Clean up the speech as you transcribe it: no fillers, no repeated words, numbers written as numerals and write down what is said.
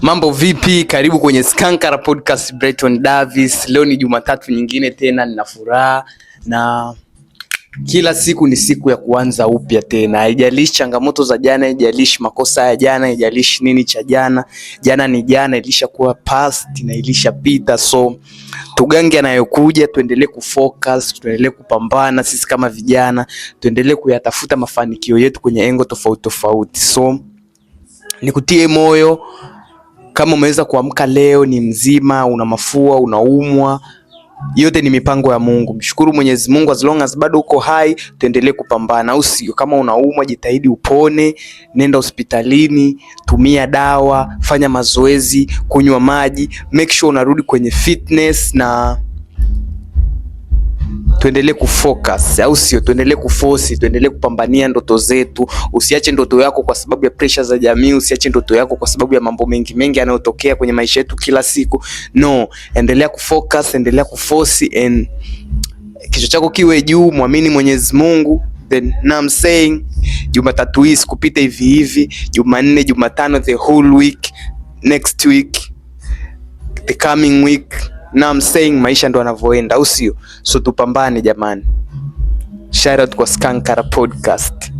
Mambo vipi? Karibu kwenye Skankara Podcast, Brighton Davis. Leo ni Jumatatu nyingine tena, nina furaha na kila siku ni siku ya kuanza upya tena. Haijalishi changamoto za jana, haijalishi makosa ya jana, haijalishi nini cha jana. Jana ni jana, ilishakuwa past na ilishapita. So tugange yanayokuja, tuendelee kufocus, tuendelee kupambana sisi kama vijana, tuendelee kuyatafuta mafanikio yetu kwenye engo tofauti tofauti. So nikutie moyo, kama umeweza kuamka leo ni mzima, una mafua, unaumwa, yote ni mipango ya Mungu. Mshukuru Mwenyezi Mungu, as long as bado uko hai, tuendelee kupambana, au sio? Kama unaumwa, jitahidi upone, nenda hospitalini, tumia dawa, fanya mazoezi, kunywa maji, make sure unarudi kwenye fitness na tuendelee kufocus, au sio? Tuendelee kuforce, tuendelee kupambania ndoto zetu. Usiache ndoto yako kwa sababu ya pressure za jamii, usiache ndoto yako kwa sababu ya mambo mengi yanayotokea kwenye maisha yetu kila siku. No, endelea kufocus, endelea kuforce and kichwa chako kiwe juu, muamini Mwenyezi Mungu. Then now I'm saying Jumatatu hii sikupita hivi, Jumanne, Jumatano, the whole week, next week, the coming week. Now I'm saying maisha ndo yanavyoenda, au sio? So tupambane jamani. Shout out kwa Skankara Podcast.